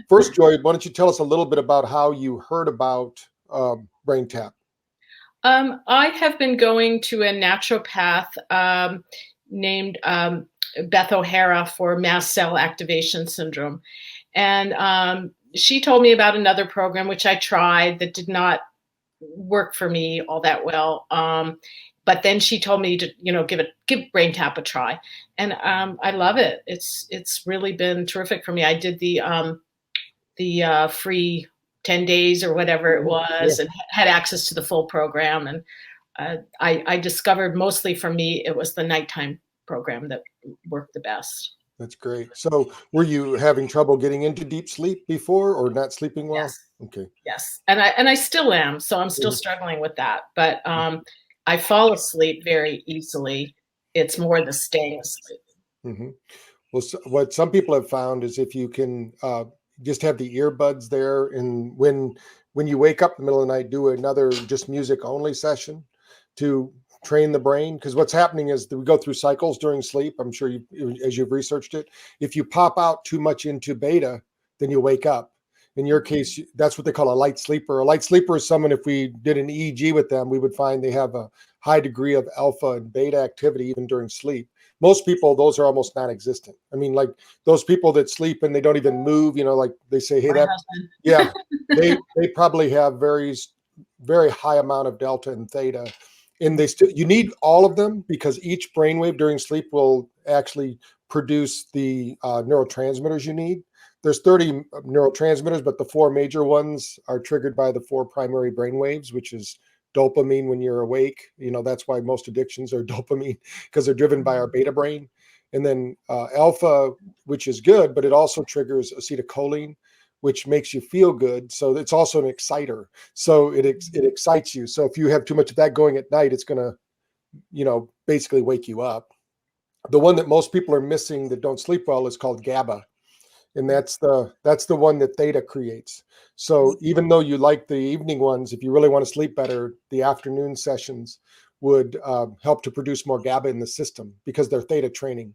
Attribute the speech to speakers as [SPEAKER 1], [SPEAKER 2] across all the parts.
[SPEAKER 1] First, Joy, why don't you tell us a little bit about how you heard about BrainTap?
[SPEAKER 2] I have been going to a naturopath named Beth O'Hara for mast cell activation syndrome. And she told me about another program, which I tried, that did not work for me all that well. But then she told me to, give BrainTap a try. And I love it. It's really been terrific for me. I did the free 10 days or whatever it was, and had access to the full program. And I discovered mostly for me, it was the nighttime program that worked the best.
[SPEAKER 1] That's great. So were you having trouble getting into deep sleep before, or not sleeping well?
[SPEAKER 2] Yes.
[SPEAKER 1] Okay.
[SPEAKER 2] Yes. And I still am. So I'm still struggling with that. But I fall asleep very easily. It's more the staying asleep.
[SPEAKER 1] Mm-hmm. Well, what some people have found is if you can just have the earbuds there, and when you wake up in the middle of the night, do another just music only session to train the brain. Because what's happening is that we go through cycles during sleep. I'm sure as you've researched it, if you pop out too much into beta, then you wake up. In your case, that's what they call a light sleeper. A light sleeper is someone, if we did an EEG with them, we would find they have a high degree of alpha and beta activity even during sleep. Most people, those are almost non-existent. I mean, like those people that sleep and they don't even move, like they say, hey, they probably have very, very high amount of delta and theta. And you need all of them, because each brainwave during sleep will actually produce the neurotransmitters you need. There's 30 neurotransmitters, but the 4 major ones are triggered by the 4 primary brainwaves, which is dopamine when you're awake. That's why most addictions are dopamine, because they're driven by our beta brain. And then alpha, which is good, but it also triggers acetylcholine, which makes you feel good. So it's also an exciter. So it excites you. So if you have too much of that going at night, it's going to, basically wake you up. The one that most people are missing that don't sleep well is called GABA. And that's the one that theta creates. So even though you like the evening ones, if you really want to sleep better, the afternoon sessions would help to produce more GABA in the system, because they're theta training.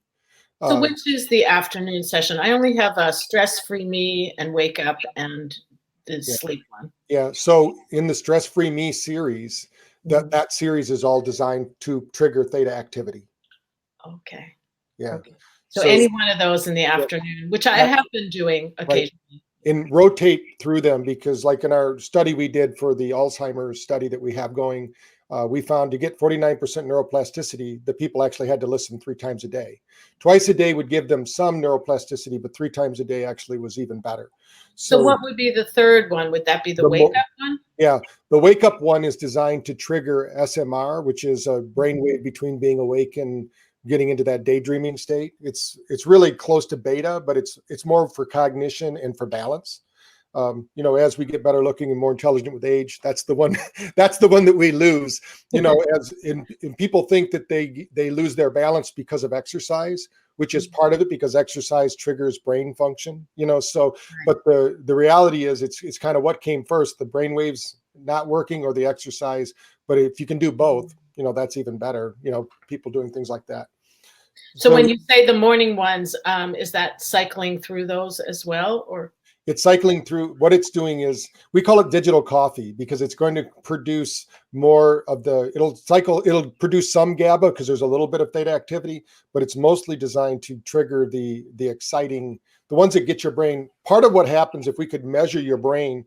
[SPEAKER 2] So which is the afternoon session? I only have a Stress-Free Me and Wake Up and the sleep one.
[SPEAKER 1] Yeah. So in the Stress-Free Me series, that series is all designed to trigger theta activity.
[SPEAKER 2] Okay.
[SPEAKER 1] Yeah.
[SPEAKER 2] Okay. So any one of those in the afternoon, which I have been doing occasionally.
[SPEAKER 1] Right. And rotate through them, because like in our study we did for the Alzheimer's study that we have going, we found to get 49% neuroplasticity, the people actually had to listen 3 times a day. Twice a day would give them some neuroplasticity, but 3 times a day actually was even better.
[SPEAKER 2] So what would be the third one? Would that be the wake up one?
[SPEAKER 1] Yeah. The wake up one is designed to trigger SMR, which is a brainwave between being awake and getting into that daydreaming state. It's really close to beta, but it's more for cognition and for balance. As we get better looking and more intelligent with age, that's the one that we lose. As in people think that they lose their balance because of exercise, which is part of it, because exercise triggers brain function. But the reality is it's kind of what came first, the brain waves not working or the exercise. But if you can do both, that's even better. People doing things like that.
[SPEAKER 2] So when you say the morning ones, is that cycling through those as well, or?
[SPEAKER 1] It's cycling through. What it's doing is, we call it digital coffee, because it's going to produce more of it'll produce some GABA, because there's a little bit of theta activity, but it's mostly designed to trigger the exciting, the ones that get your brain. Part of what happens, if we could measure your brain,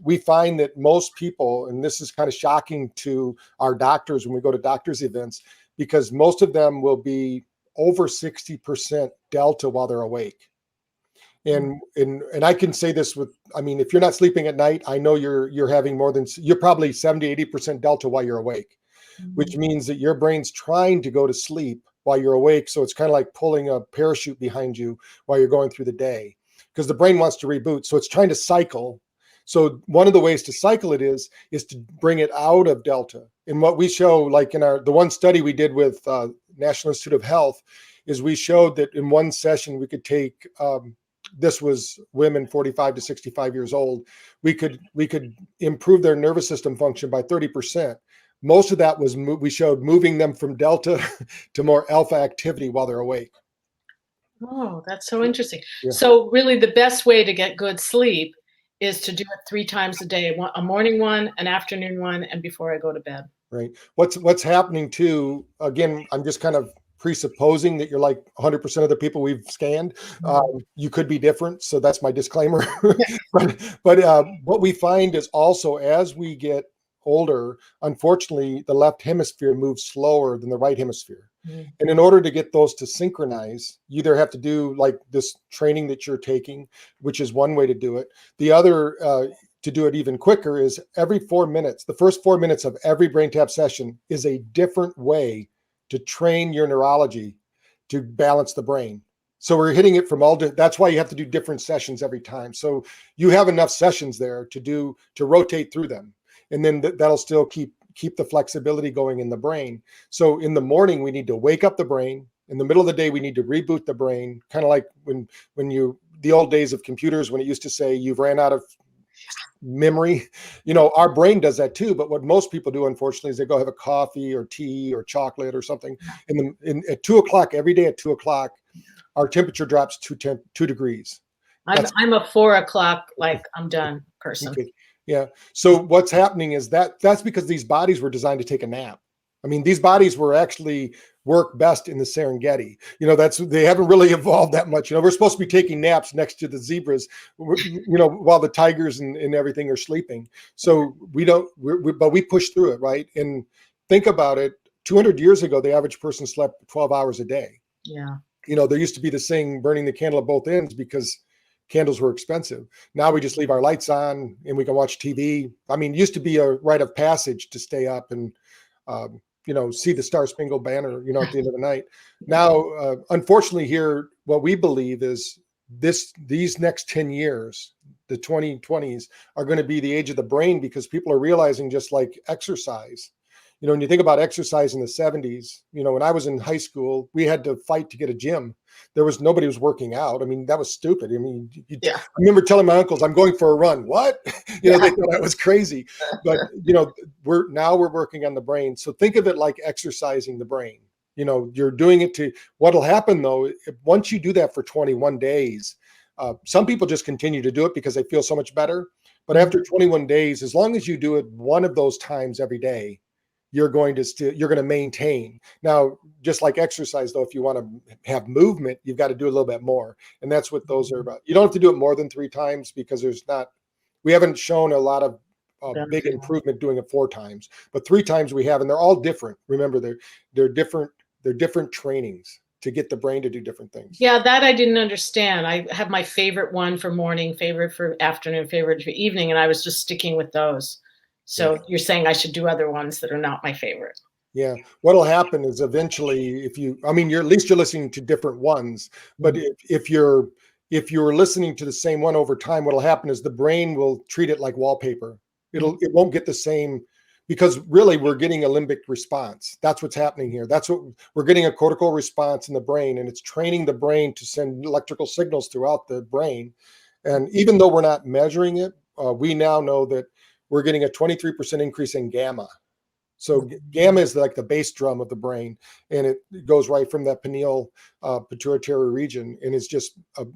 [SPEAKER 1] we find that most people, and this is kind of shocking to our doctors when we go to doctors' events, because most of them will be over 60% delta while they're awake. And I can say this if you're not sleeping at night, I know you're having you're probably 70-80% delta while you're awake, which means that your brain's trying to go to sleep while you're awake. So it's kind of like pulling a parachute behind you while you're going through the day, because the brain wants to reboot. So it's trying to cycle. So one of the ways to cycle it is to bring it out of delta. And what we show, like in the one study we did with National Institute of Health, is we showed that in one session we could take, this was women 45 to 65 years old, we could improve their nervous system function by 30%. Most of that was we showed moving them from delta to more alpha activity while they're awake.
[SPEAKER 2] Oh, that's so interesting.
[SPEAKER 1] Yeah.
[SPEAKER 2] So really the best way to get good sleep is to do it 3 times a day, a morning one, an afternoon one, and before I go to bed.
[SPEAKER 1] Right. What's happening too, again, I'm just kind of presupposing that you're like 100% of the people we've scanned.
[SPEAKER 2] Mhm.
[SPEAKER 1] You could be different, so that's my disclaimer.
[SPEAKER 2] Yeah.
[SPEAKER 1] But what we find is also as we get older, unfortunately, the left hemisphere moves slower than the right hemisphere.
[SPEAKER 2] Mhm.
[SPEAKER 1] And in order to get those to synchronize, you either have to do like this training that you're taking, which is one way to do it. The other, to do it even quicker, is every 4 minutes, the first 4 minutes of every brain tap session is a different way to train your neurology to balance the brain. So we're hitting it from that's why you have to do different sessions every time. So you have enough sessions there to rotate through them. And then that'll still keep the flexibility going in the brain. So in the morning, we need to wake up the brain. In the middle of the day, we need to reboot the brain, kind of like when the old days of computers, when it used to say you've ran out of memory. Our brain does that too. But what most people do, unfortunately, is they go have a coffee or tea or chocolate or something. At 2 o'clock every day, at 2 o'clock, our temperature drops 2 degrees.
[SPEAKER 2] I'm a 4 o'clock, like I'm done person.
[SPEAKER 1] Okay. Yeah. So what's happening is that's because these bodies were designed to take a nap. I mean, these bodies were actually work best in the Serengeti. They haven't really evolved that much. We're supposed to be taking naps next to the zebras, while the tigers and everything are sleeping. So but we push through it, right? And think about it. 200 years ago, the average person slept 12 hours a day.
[SPEAKER 2] Yeah.
[SPEAKER 1] There used to be the saying, burning the candle at both ends, because candles were expensive. Now we just leave our lights on and we can watch TV. I mean, it used to be a rite of passage to stay up and, see the Star Spangled Banner, at the end of the night. Now, unfortunately here, what we believe is these next 10 years, the 2020s, are going to be the age of the brain, because people are realizing, just like exercise, when you think about exercise in the 70s, when I was in high school, we had to fight to get a gym. Nobody was working out. I mean, that was stupid. I mean,
[SPEAKER 2] Yeah.
[SPEAKER 1] I remember telling my uncles, I'm going for a run. What? They thought I was crazy. But, we're working on the brain. So think of it like exercising the brain. You're doing it what'll happen though, once you do that for 21 days, some people just continue to do it because they feel so much better. But after 21 days, as long as you do it one of those times every day, you're going to maintain. Now, just like exercise though, if you want to have movement, you've got to do a little bit more. And that's what those are about. You don't have to do it more than 3 times, because we haven't shown a lot of big improvement doing it 4 times, but 3 times we have, and they're all different. Remember, they're different trainings to get the brain to do different things.
[SPEAKER 2] Yeah, that I didn't understand. I have my favorite one for morning, favorite for afternoon, favorite for evening, and I was just sticking with those. So you're saying I should do other ones that are not my favorite.
[SPEAKER 1] Yeah. What'll happen is eventually, you're at least you're listening to different ones, but if you're listening to the same one over time, what'll happen is the brain will treat it like wallpaper. It won't get the same, because really we're getting a limbic response. That's what's happening here. That's what we're getting, a cortical response in the brain, and it's training the brain to send electrical signals throughout the brain. And even though we're not measuring it, we now know that we're getting a 23% increase in gamma. So gamma is like the bass drum of the brain, and it goes right from that pineal pituitary region, and it's just a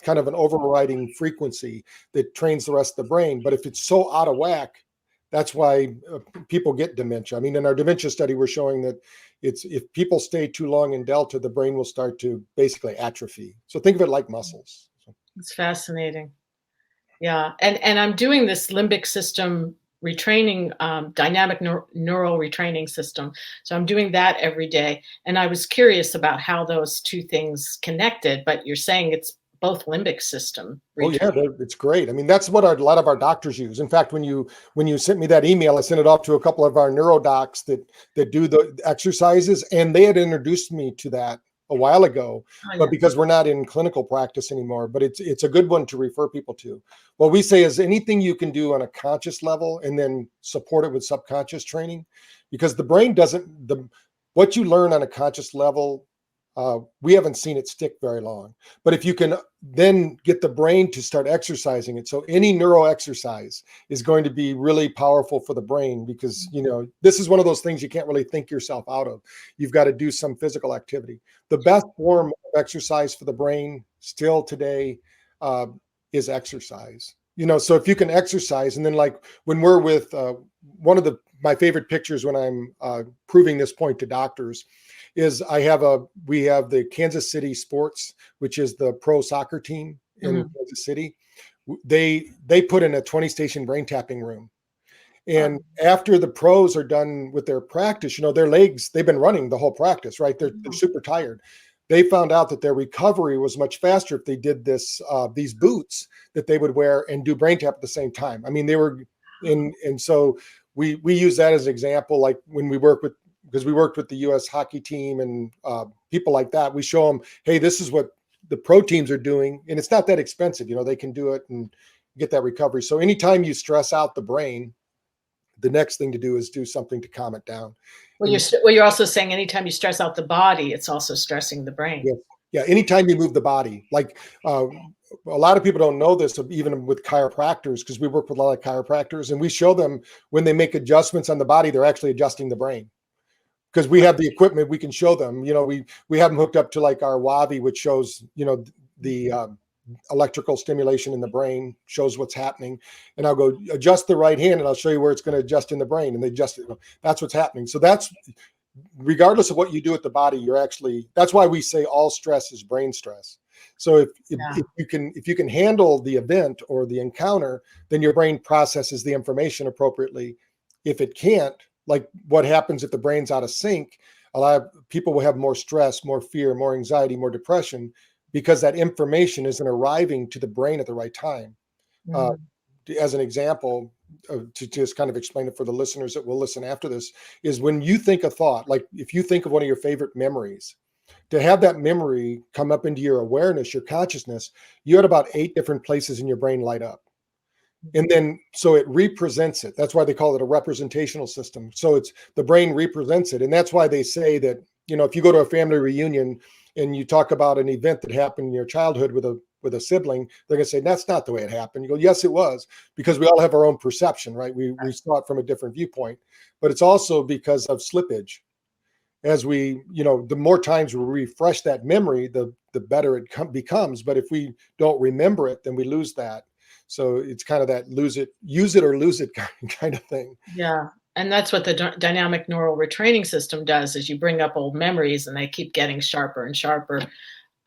[SPEAKER 1] kind of an overriding frequency that trains the rest of the brain. But if it's so out of whack, that's why people get dementia. I mean, in our dementia study, we're showing that if people stay too long in delta, the brain will start to basically atrophy. So think of it like muscles.
[SPEAKER 2] It's fascinating. Yeah, and I'm doing this limbic system retraining, dynamic neural retraining system. So I'm doing that every day. And I was curious about how those 2 things connected, but you're saying it's both limbic system.
[SPEAKER 1] Oh yeah, it's great. I mean, that's what a lot of our doctors use. In fact, when you sent me that email, I sent it off to a couple of our neurodocs that do the exercises, and they had introduced me to that a while ago, but because we're not in clinical practice anymore, but it's a good one to refer people to. What we say is anything you can do on a conscious level and then support it with subconscious training, because the brain what you learn on a conscious level, we haven't seen it stick very long. But if you can then get the brain to start exercising it, so any neuro exercise is going to be really powerful for the brain, because this is one of those things you can't really think yourself out of. You've got to do some physical activity. The best form of exercise for the brain still today is exercise. So if you can exercise, and then like when we're with one of my favorite pictures when I'm proving this point to doctors is we have the Kansas City Sports, which is the pro soccer team in Kansas City. They put in a 20 station brain tapping room. And after the pros are done with their practice, their legs, they've been running the whole practice, right? They're super tired. They found out that their recovery was much faster if they did these boots that they would wear and do brain tap at the same time. I mean, they were and so we use that as an example, like when because we worked with the U.S. hockey team and people like that. We show them, hey, this is what the pro teams are doing, and it's not that expensive. They can do it and get that recovery. So anytime you stress out the brain, the next thing to do is do something to calm it down.
[SPEAKER 2] Well, you're also saying anytime you stress out the body, it's also stressing the brain.
[SPEAKER 1] Yes. Yeah. Anytime you move the body, like a lot of people don't know this, even with chiropractors, because we work with a lot of chiropractors, and we show them when they make adjustments on the body, they're actually adjusting the brain. Because we have the equipment, we can show them. We have them hooked up to like our Wavi, which shows the electrical stimulation in the brain, shows what's happening. And I'll go adjust the right hand, and I'll show you where it's going to adjust in the brain, and they adjust it. That's what's happening. So that's regardless of what you do with the body, that's why we say all stress is brain stress. So if you can handle the event or the encounter, then your brain processes the information appropriately. If it can't, like what happens if the brain's out of sync, a lot of people will have more stress, more fear, more anxiety, more depression, because that information isn't arriving to the brain at the right time. As an example, to just kind of explain it for the listeners that will listen after this, is when you think a thought, like if you think of one of your favorite memories, to have that memory come up into your awareness, your consciousness, you had about 8 different places in your brain light up. And then, so it represents it. That's why they call it a representational system. So the brain represents it. And that's why they say that, if you go to a family reunion and you talk about an event that happened in your childhood with a sibling, they're going to say, that's not the way it happened. You go, yes, it was, because we all have our own perception, right? We saw it from a different viewpoint, but it's also because of slippage. As the more times we refresh that memory, the better it becomes. But if we don't remember it, then we lose that. So it's kind of that use it or lose it kind of thing.
[SPEAKER 2] Yeah. And that's what the dynamic neural retraining system does, is you bring up old memories and they keep getting sharper and sharper.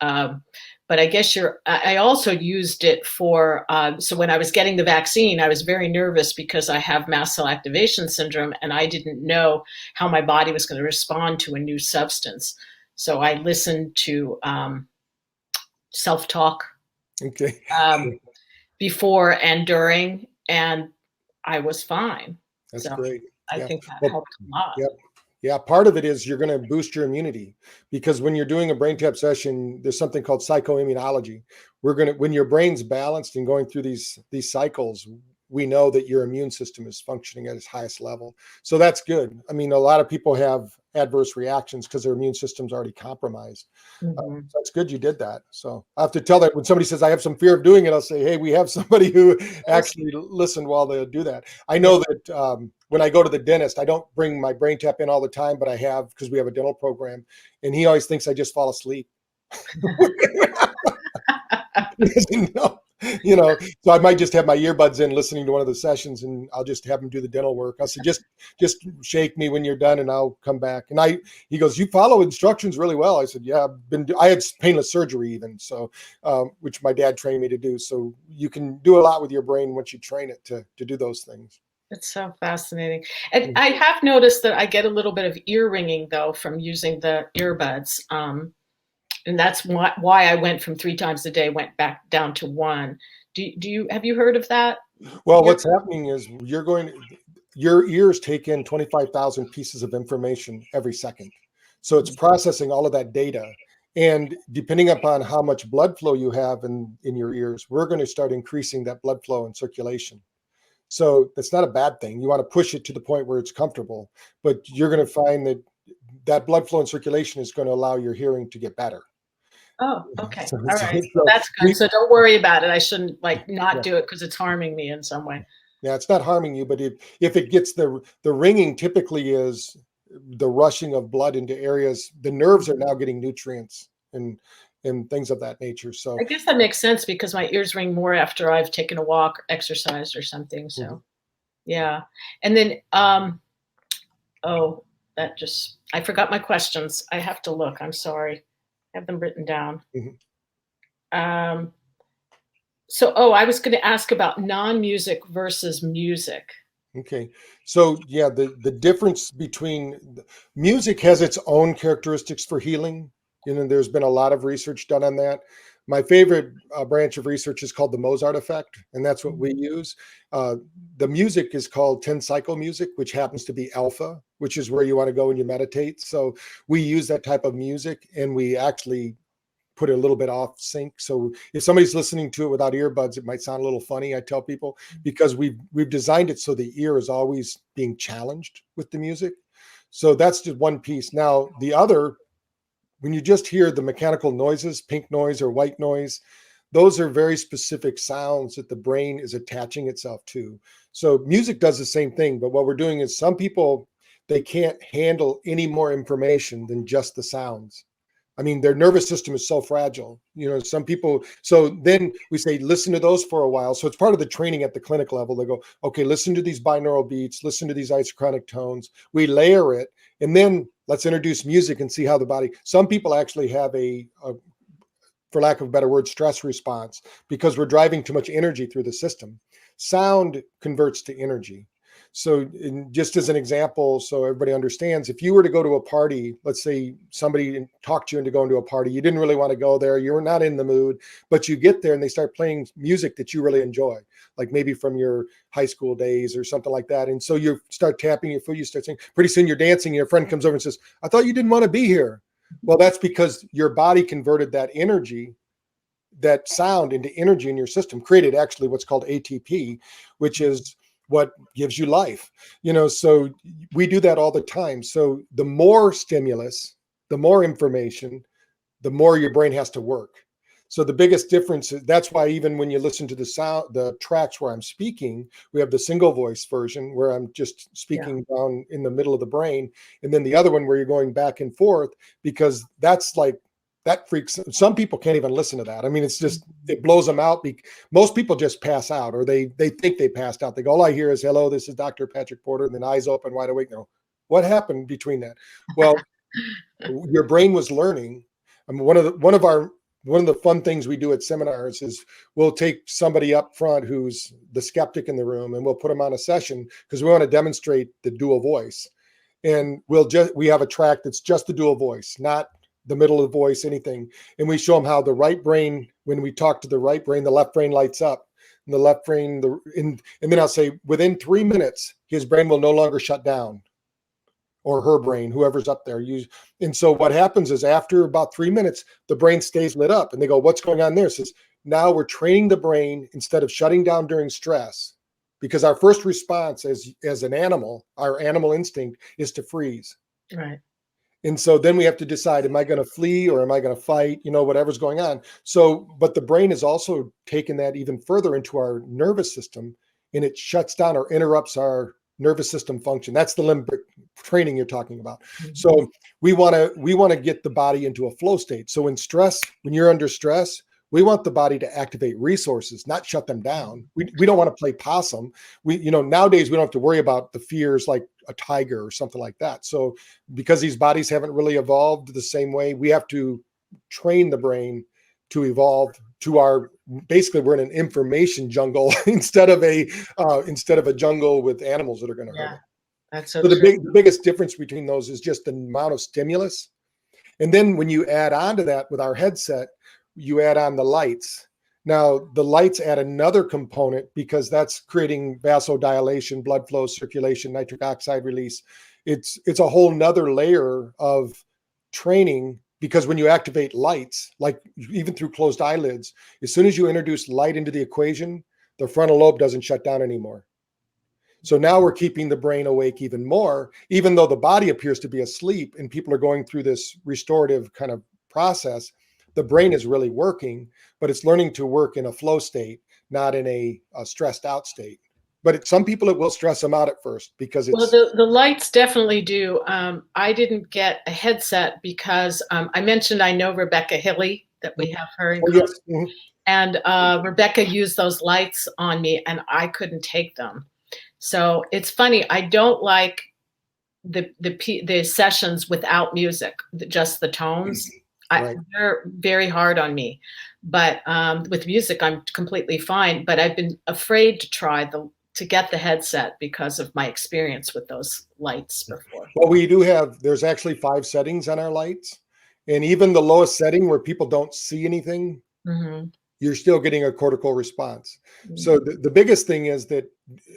[SPEAKER 2] But I guess I also used it for, so when I was getting the vaccine, I was very nervous because I have mast cell activation syndrome, and I didn't know how my body was going to respond to a new substance. So I listened to self-talk.
[SPEAKER 1] Okay.
[SPEAKER 2] Before and during, and I was fine.
[SPEAKER 1] That's great.
[SPEAKER 2] I think that helped a lot.
[SPEAKER 1] Yep. Yeah. Part of it is you're going to boost your immunity, because when you're doing a brain tap session, there's something called psychoimmunology. When your brain's balanced and going through these cycles, we know that your immune system is functioning at its highest level. So that's good. I mean, a lot of people have adverse reactions because their immune system's already compromised. So that's good you did that. So I have to tell that when somebody says, I have some fear of doing it, I'll say, hey, we have somebody who actually listened while they do that. I know that when I go to the dentist, I don't bring my brain tap in all the time, but I have, because we have a dental program, and he always thinks I just fall asleep. So I might just have my earbuds in listening to one of the sessions, and I'll just have him do the dental work. I'll say, just shake me when you're done and I'll come back. And he goes, you follow instructions really well. I said, yeah, I had painless surgery even. So, which my dad trained me to do. So you can do a lot with your brain once you train it to do those things.
[SPEAKER 2] It's so fascinating. And I have noticed that I get a little bit of ear ringing though from using the earbuds. And that's why I went from 3 times a day, went back down to 1. Have you heard of that?
[SPEAKER 1] Well, what's happening is your ears take in 25,000 pieces of information every second. So it's processing all of that data. And depending upon how much blood flow you have in your ears, we're going to start increasing that blood flow and circulation. So that's not a bad thing. You want to push it to the point where it's comfortable, but you're going to find that that blood flow and circulation is going to allow your hearing to get better.
[SPEAKER 2] Oh, okay.
[SPEAKER 1] So,
[SPEAKER 2] All
[SPEAKER 1] so,
[SPEAKER 2] right.
[SPEAKER 1] so
[SPEAKER 2] That's good.
[SPEAKER 1] we,
[SPEAKER 2] So don't worry about it. I shouldn't like not
[SPEAKER 1] yeah,
[SPEAKER 2] do it because it's harming me in some way.
[SPEAKER 1] yeah, it's not harming you, but if it gets the ringing, typically is the rushing of blood into areas. The nerves are now getting nutrients and things of that nature. So
[SPEAKER 2] I guess that makes sense because my ears ring more after I've taken a walk, or exercised, or something. So
[SPEAKER 1] mhm.
[SPEAKER 2] yeah. And then oh, that just I forgot my questions. I have to look. I'm sorry. I have them written down.
[SPEAKER 1] Mhm.
[SPEAKER 2] So oh, I was going to ask about non-music versus music.
[SPEAKER 1] Okay. So yeah, the difference between music has its own characteristics for healing. You know, there's been a lot of research done on that. My favorite branch of research is called the Mozart effect, and that's what we use. Uh, the music is called 10 cycle music, which happens to be alpha, which is where you want to go when you meditate. So we use that type of music, and we actually put it a little bit off sync. So if somebody's listening to it without earbuds, it might sound a little funny. I tell people because we've designed it so the ear is always being challenged with the music. So that's just one piece. Now the other, when you just hear the mechanical noises, pink noise or white noise, those are very specific sounds that the brain is attaching itself to. So music does the same thing, but what we're doing is some people they can't handle any more information than just the sounds. I mean, their nervous system is so fragile. You know, some people, so then we say, listen to those for a while. So it's part of the training at the clinic level. They go, okay, listen to these binaural beats, listen to these isochronic tones. We layer it, and then let's introduce music and see how the body, some people actually have for lack of a better word, stress response because we're driving too much energy through the system. Sound converts to energy. So, just as an example, so everybody understands, if you were to go to a party, let's say somebody talked you into going to a party, you didn't really want to go there, you were not in the mood, but you get there and they start playing music that you really enjoy, like maybe from your high school days or something like that. And so you start tapping your foot, you start singing, pretty soon you're dancing, and your friend comes over and says, I thought you didn't want to be here. Well, that's because your body converted that energy, that sound into energy in your system, created actually what's called ATP, which is what gives you life. You know, so we do that all the time. So the more stimulus, the more information, the more your brain has to work. So the biggest difference is that's why even when you listen to the sound, the tracks where I'm speaking, we have the single voice version where I'm just speaking down in the middle of the brain, and then the other one where you're going back and forth, because that's like that freaks some people can't even listen to that. I mean, it's just it blows them out. Most people just pass out, or they think they passed out. They go, all I hear is hello, this is Dr. Patrick Porter, and then eyes open wide awake. No, what happened between that? Well, your brain was learning. I mean, one of the fun things we do at seminars is we'll take somebody up front who's the skeptic in the room, and we'll put them on a session because we want to demonstrate the dual voice. And we have a track that's just the dual voice, not the middle of the voice, anything. And we show them how the right brain, when we talk to the right brain, the left brain lights up. And the left brain, and then I'll say within 3 minutes, his brain will no longer shut down, or her brain, whoever's up there. And so what happens is after about 3 minutes, the brain stays lit up, and they go, what's going on there? It says, now we're training the brain instead of shutting down during stress, because our first response as an animal, our animal instinct is to freeze.
[SPEAKER 2] Right.
[SPEAKER 1] And so then we have to decide, am I going to flee or am I going to fight, you know, whatever's going on. So, but the brain is also taken that even further into our nervous system, and it shuts down or interrupts our nervous system function. That's the limbic training you're talking about. Mm-hmm. So we want to get the body into a flow state. So when you're under stress, we want the body to activate resources, not shut them down. We don't want to play possum. Nowadays we don't have to worry about the fears like a tiger or something like that. So because these bodies haven't really evolved the same way, we have to train the brain to evolve to basically we're in an information jungle instead of a jungle with animals that are going to hurt.
[SPEAKER 2] That's so
[SPEAKER 1] the biggest difference between those is just the amount of stimulus. And then when you add on to that with our headset, you add on the lights. Now the lights add another component because that's creating vasodilation, blood flow, circulation, nitric oxide release. It's a whole nother layer of training, because when you activate lights, like even through closed eyelids, as soon as you introduce light into the equation, the frontal lobe doesn't shut down anymore. So now we're keeping the brain awake even more, even though the body appears to be asleep and people are going through this restorative kind of process. The brain is really working, but it's learning to work in a flow state, not in a stressed out state. But some people, it will stress them out at first because
[SPEAKER 2] Well,
[SPEAKER 1] it's,
[SPEAKER 2] the lights definitely do. I didn't get a headset because I mentioned I know Rebecca Hilly, that we have her in
[SPEAKER 1] oh,
[SPEAKER 2] common.
[SPEAKER 1] yes. Mhm.
[SPEAKER 2] And Rebecca used those lights on me and I couldn't take them. So it's funny. I don't like the sessions without music, just the tones.
[SPEAKER 1] Right.
[SPEAKER 2] They're very hard on me. But with music, I'm completely fine. But I've been afraid to get the headset because of my experience with those lights before.
[SPEAKER 1] Well, we do have, there's actually 5 settings on our lights. And even the lowest setting where people don't see anything,
[SPEAKER 2] Mm-hmm.
[SPEAKER 1] you're still getting a cortical response.
[SPEAKER 2] Mm-hmm.
[SPEAKER 1] So the biggest thing is that,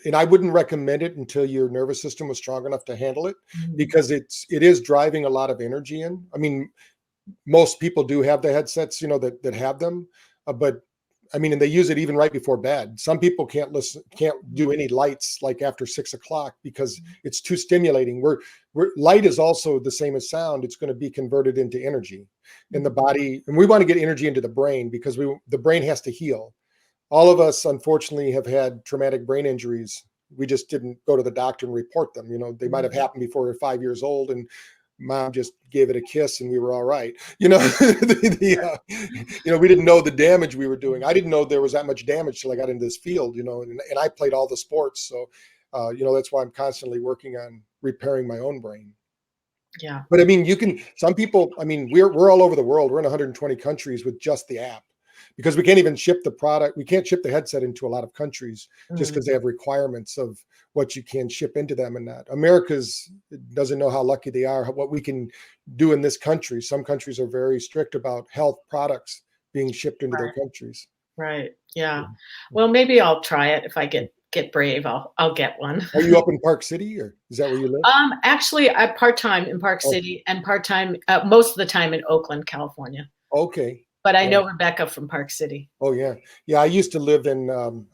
[SPEAKER 1] and I wouldn't recommend it until your nervous system was strong enough to handle it,
[SPEAKER 2] Mm-hmm.
[SPEAKER 1] because it is driving a lot of energy in. I mean, most people do have the headsets, that have them, but I mean, and they use it even right before bed. Some people can't do any lights like after 6 o'clock because it's too stimulating. Light is also the same as sound. It's going to be converted into energy in the body. And we want to get energy into the brain because the brain has to heal. All of us, unfortunately, have had traumatic brain injuries. We just didn't go to the doctor and report them. They might have happened before we were 5 years old, and mom just gave it a kiss and we were all right. We didn't know the damage we were doing. I didn't know there was that much damage till I got into this field, and I played all the sports. So, that's why I'm constantly working on repairing my own brain.
[SPEAKER 2] Yeah.
[SPEAKER 1] But I mean, some people, I mean, we're all over the world. We're in 120 countries with just the app, because we can't even ship the product. We can't ship the headset into a lot of countries just because they have requirements of what you can ship into them and not. America's doesn't know how lucky they are, what we can do in this country. Some countries are very strict about health products being shipped into their countries.
[SPEAKER 2] Right. Yeah. Well, maybe I'll try it if I get brave. I'll get one.
[SPEAKER 1] Are you up in Park City, or is that where you live?
[SPEAKER 2] Actually, I part-time in Park City and part-time most of the time in Oakland, California.
[SPEAKER 1] Okay.
[SPEAKER 2] But I know Rebecca from Park City.
[SPEAKER 1] Oh yeah. Yeah, I used to live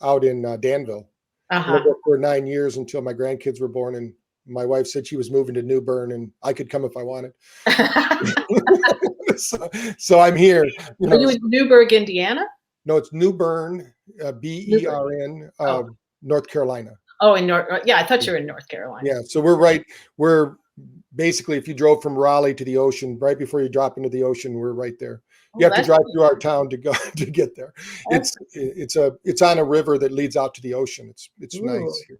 [SPEAKER 1] out in Danville. I lived there for 9 years until my grandkids were born, and my wife said she was moving to New Bern and I could come if I wanted. so I'm here.
[SPEAKER 2] Are you in Newburgh, Indiana?
[SPEAKER 1] No, it's New Bern, Bern, North Carolina.
[SPEAKER 2] Oh, in North. Yeah, I thought you were in North Carolina.
[SPEAKER 1] Yeah, so we're basically, if you drove from Raleigh to the ocean, right before you drop into the ocean, we're right there. You have to drive through our town to get there. It's on a river that leads out to the ocean. It's nice here.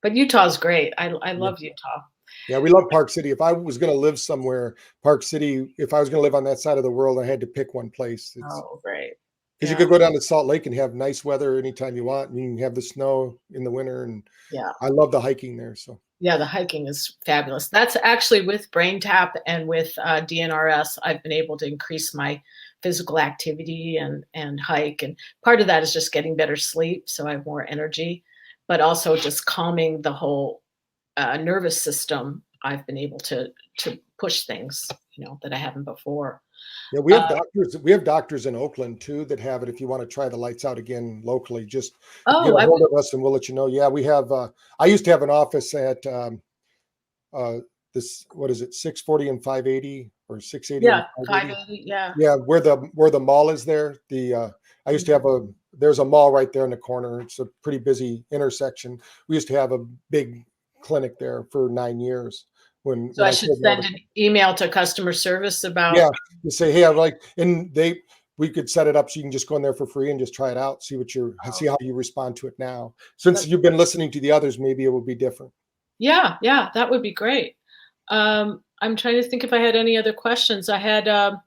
[SPEAKER 2] But Utah's great. I love Utah.
[SPEAKER 1] Yeah, we love Park City. If I was going to live somewhere, Park City, if I was going to live on that side of the world, I had to pick one place.
[SPEAKER 2] Great.
[SPEAKER 1] Because you could go down to Salt Lake and have nice weather anytime you want, and you can have the snow in the winter. And I love the hiking there. So
[SPEAKER 2] yeah, the hiking is fabulous. That's actually with BrainTap and with DNRS, I've been able to increase my physical activity and hike. And part of that is just getting better sleep, so I have more energy, but also just calming the whole nervous system. I've been able to push things, that I haven't before.
[SPEAKER 1] Yeah, we have doctors. We have doctors in Oakland too that have it. If you want to try the lights out again locally, just get a hold of us and we'll let you know. Yeah, we have. I used to have an office at this. What is it? 640 and 580 or 680?
[SPEAKER 2] Yeah, 580. Yeah.
[SPEAKER 1] Yeah, where the mall is there. I used to have there's a mall right there in the corner. It's a pretty busy intersection. We used to have a big clinic there for 9 years.
[SPEAKER 2] So I should send an email to customer service about.
[SPEAKER 1] Yeah, you say, hey, we could set it up so you can just go in there for free and just try it out, see how you respond to it now. Since you've been listening to the others, maybe it will be different.
[SPEAKER 2] Yeah, that would be great. I'm trying to think if I had any other questions. I had, how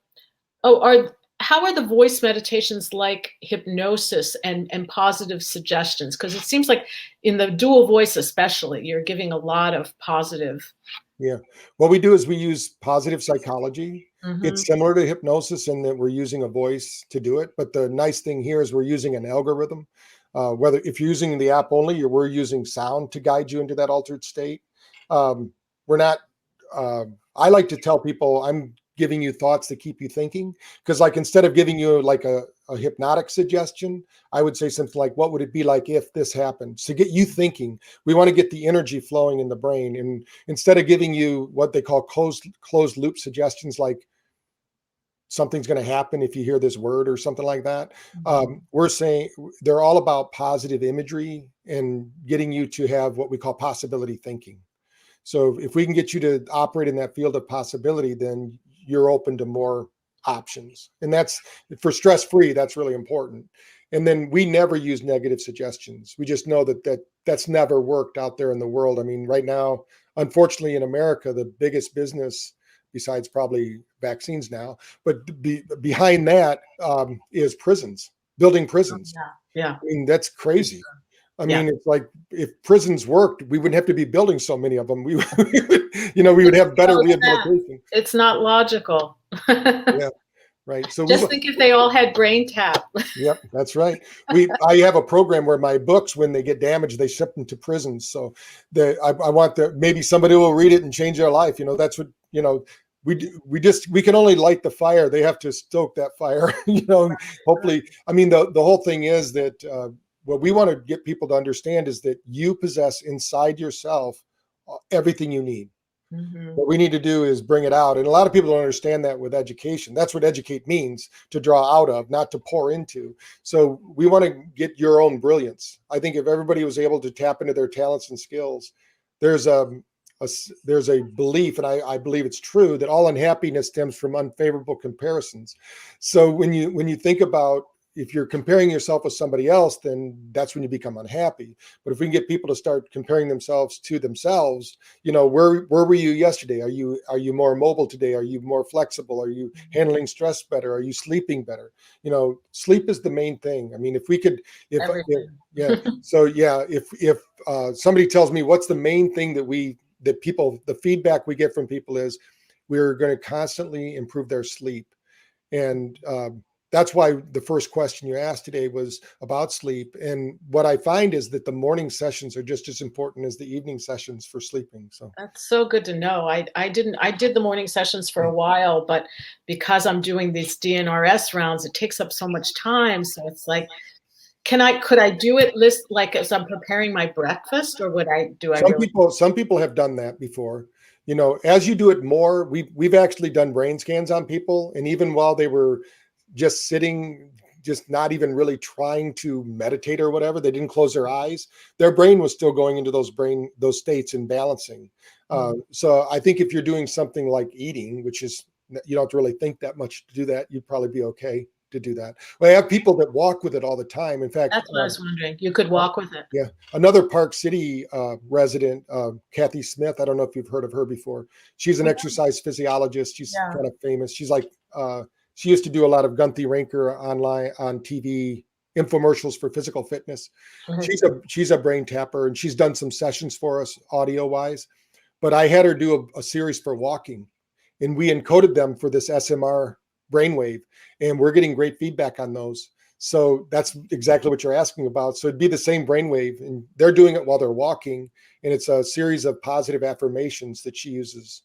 [SPEAKER 2] are the voice meditations like hypnosis and positive suggestions? Because it seems like in the dual voice especially, you're giving a lot of positive.
[SPEAKER 1] Yeah. What we do is we use positive psychology.
[SPEAKER 2] Mm-hmm.
[SPEAKER 1] It's similar to hypnosis in that we're using a voice to do it. But the nice thing here is we're using an algorithm. If you're using the app only, we're using sound to guide you into that altered state. We're not, I like to tell people I'm giving you thoughts that keep you thinking. Because instead of giving you like a a hypnotic suggestion, I would say something like, what would it be like if this happened? To get you thinking. We want to get the energy flowing in the brain. And instead of giving you what they call closed loop suggestions, like something's going to happen if you hear this word or something like that. We're saying they're all about positive imagery and getting you to have what we call possibility thinking. So if we can get you to operate in that field of possibility, then you're open to more options. And that's for stress-free, that's really important. And then we never use negative suggestions. We just know that's never worked out there in the world. I mean, right now, unfortunately in America, the biggest business besides probably vaccines now, but behind that is prisons, building prisons.
[SPEAKER 2] Yeah.
[SPEAKER 1] I mean, that's crazy. I mean, it's like if prisons worked, we wouldn't have to be building so many of them. We would, we would have better rehabilitation.
[SPEAKER 2] It's not logical.
[SPEAKER 1] Yeah, right. So
[SPEAKER 2] just think if they all had brain tap.
[SPEAKER 1] Yep, that's right. I have a program where my books, when they get damaged, they ship them to prisons. So I want maybe somebody will read it and change their life. That's what we can only light the fire. They have to stoke that fire. Hopefully. I mean, the whole thing is that. What we want to get people to understand is that you possess inside yourself everything you need. What we need to do is bring it out. And a lot of people don't understand that with education. That's what educate means, to draw out of, not to pour into. So we want to get your own brilliance. I think if everybody was able to tap into their talents and skills, there's a belief, and I believe it's true, that all unhappiness stems from unfavorable comparisons. So when you think about, if you're comparing yourself with somebody else, then that's when you become unhappy. But if we can get people to start comparing themselves to themselves, where were you yesterday? Are you more mobile today? Are you more flexible? Are you handling stress better? Are you sleeping better? Sleep is the main thing. I mean, if somebody tells me what's the main thing the feedback we get from people is we're going to constantly improve their sleep. And that's why the first question you asked today was about sleep. And what I find is that the morning sessions are just as important as the evening sessions for sleeping. So
[SPEAKER 2] that's so good to know. I did the morning sessions for a while, but because I'm doing these DNRS rounds, it takes up so much time. So it's like, could I do it like as I'm preparing my breakfast, or would I do?
[SPEAKER 1] Some people have done that before. As you do it more, we've actually done brain scans on people, and even while they were just sitting, just not even really trying to meditate or whatever, they didn't close their eyes, their brain was still going into those states and balancing. So I think if you're doing something like eating, which is, you don't have to really think that much to do that, you'd probably be okay to do that. Well, I have people that walk with it all the time. In fact,
[SPEAKER 2] that's what I was wondering. You could walk with it.
[SPEAKER 1] Yeah. Another Park City resident, Kathy Smith, I don't know if you've heard of her before. She's an exercise physiologist. She's kind of famous. She's like, she used to do a lot of Gunthy Ranker online on TV infomercials for physical fitness. She's a brain tapper, and she's done some sessions for us audio wise, but I had her do a series for walking, and we encoded them for this SMR brainwave, and we're getting great feedback on those. So that's exactly what you're asking about. So it'd be the same brainwave, and they're doing it while they're walking, and it's a series of positive affirmations that she uses.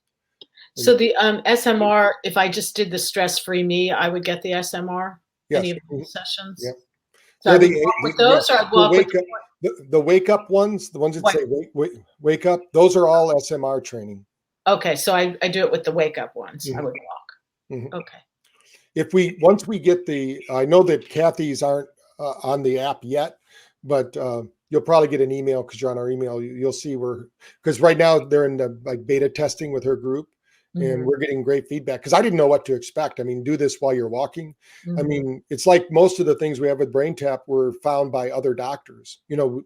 [SPEAKER 2] So the SMR, if I just did the stress-free me, I would get the SMR?
[SPEAKER 1] Yes.
[SPEAKER 2] Any of the sessions?
[SPEAKER 1] Yeah.
[SPEAKER 2] So I would walk with those, or I'd walk with
[SPEAKER 1] the wake up ones, the ones that say wake up, those are all SMR training.
[SPEAKER 2] Okay, so I do it with the wake up ones. I would walk. Okay.
[SPEAKER 1] Once we get I know that Kathy's aren't on the app yet, but you'll probably get an email because you're on our email. You'll see because right now they're in the beta testing with her group. And we're getting great feedback because I didn't know what to expect. I mean, do this while you're walking. I mean, it's like most of the things we have with BrainTap were found by other doctors.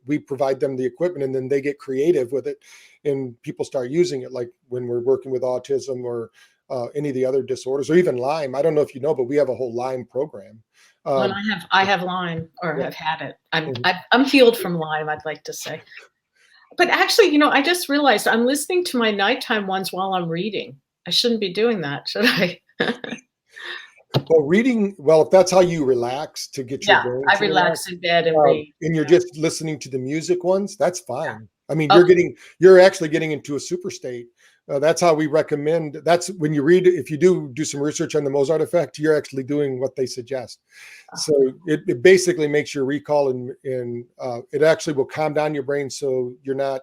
[SPEAKER 1] We provide them the equipment, and then they get creative with it, and people start using it. Like when we're working with autism or any of the other disorders, or even Lyme. I don't know if you know, but we have a whole Lyme program.
[SPEAKER 2] Well, I have Lyme, or have had it. I'm healed from Lyme, I'd like to say. But actually, I just realized I'm listening to my nighttime ones while I'm reading. I shouldn't be doing that, should I?
[SPEAKER 1] Well, if that's how you relax to get your brain.
[SPEAKER 2] I relax in bed and read.
[SPEAKER 1] And you're just listening to the music ones, that's fine. I mean, you're actually getting into a super state. That's how we recommend. That's when you read, if you do some research on the Mozart effect, you're actually doing what they suggest. So it basically makes your recall, and it actually will calm down your brain so you're not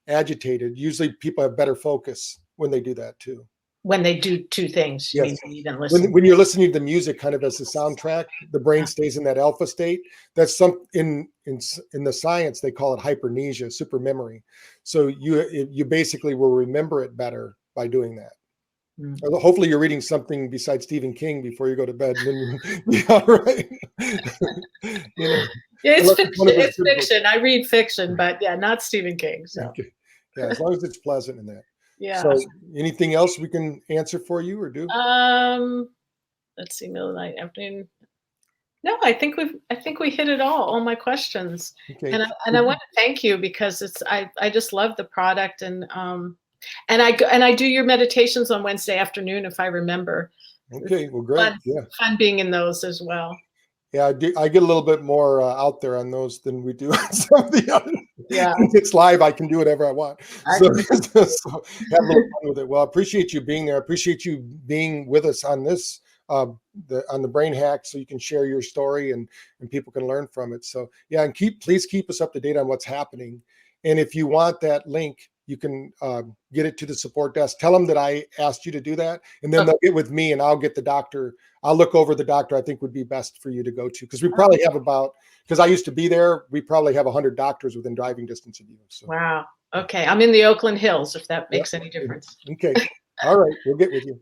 [SPEAKER 1] agitated. Usually people have better focus when they do that too.
[SPEAKER 2] When they do two things, you
[SPEAKER 1] Yes.
[SPEAKER 2] mean even listen.
[SPEAKER 1] When you're listening to the music kind of as a soundtrack, the brain stays in that alpha state. That's in the science, they call it hypermnesia, super memory. So you basically will remember it better by doing that. Hopefully you're reading something besides Stephen King before you go to bed, and then you'll be all right. You know,
[SPEAKER 2] Yeah, it's
[SPEAKER 1] unless
[SPEAKER 2] fiction.
[SPEAKER 1] one of his
[SPEAKER 2] It's
[SPEAKER 1] good books.
[SPEAKER 2] fiction. I read fiction, but yeah, not Stephen King. So
[SPEAKER 1] Okay. Yeah, as long as it's pleasant in that.
[SPEAKER 2] yeah.
[SPEAKER 1] So anything else we can answer for you or do?
[SPEAKER 2] Let's see, middle of the night, afternoon. No, I think we hit it all my questions.
[SPEAKER 1] Okay.
[SPEAKER 2] And I want to thank you because I just love the product, and I do your meditations on Wednesday afternoon if I remember.
[SPEAKER 1] Okay, well, great.
[SPEAKER 2] Fun being in those as well.
[SPEAKER 1] Yeah, I get a little bit more out there on those than we do on some of the others.
[SPEAKER 2] Yeah.
[SPEAKER 1] If it's live, I can do whatever I want. So have a little fun with it. Well, I appreciate you being there. I appreciate you being with us on this, on the Brain Hack, so you can share your story and people can learn from it. So yeah, and please keep us up to date on what's happening. And if you want that link, you can get it to the support desk. Tell them that I asked you to do that, and then they'll get with me, and I'll get the doctor. I'll look over the doctor I think would be best for you to go to, because we probably have because I used to be there, we probably have 100 doctors within driving distance of you. So.
[SPEAKER 2] Wow. Okay, I'm in the Oakland Hills, if that makes any difference.
[SPEAKER 1] Okay. All right, we'll get with you.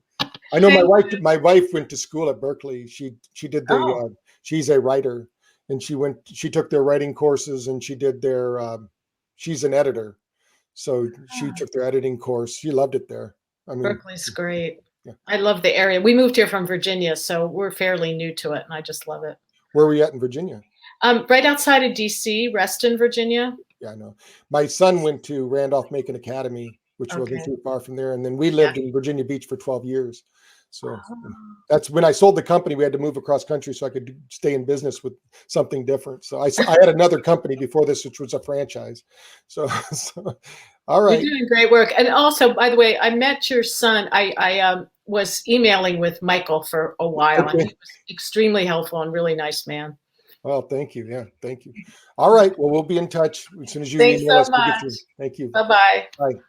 [SPEAKER 1] I know my wife went to school at Berkeley. She did she's a writer, and she took their writing courses, and she did she's an editor. So she took their editing course. She loved it there. I mean,
[SPEAKER 2] Berkeley's great.
[SPEAKER 1] Yeah.
[SPEAKER 2] I love the area. We moved here from Virginia, so we're fairly new to it, and I just love it.
[SPEAKER 1] Where were you at in Virginia?
[SPEAKER 2] Right outside of DC, Reston, Virginia.
[SPEAKER 1] Yeah, I know. My son went to Randolph-Macon Academy, which wasn't too far from there. And then we lived in Virginia Beach for 12 years. So that's when I sold the company. We had to move across country so I could stay in business with something different. So I had another company before this, which was a franchise. So all right.
[SPEAKER 2] You're doing great work. And also, by the way, I met your son. I was emailing with Michael for a while, and he was extremely helpful and really nice man.
[SPEAKER 1] Well, thank you. Yeah, thank you. All right. Well, we'll be in touch as soon as you
[SPEAKER 2] Thanks
[SPEAKER 1] email us.
[SPEAKER 2] so much.
[SPEAKER 1] Thank you.
[SPEAKER 2] Bye-bye.
[SPEAKER 1] Bye.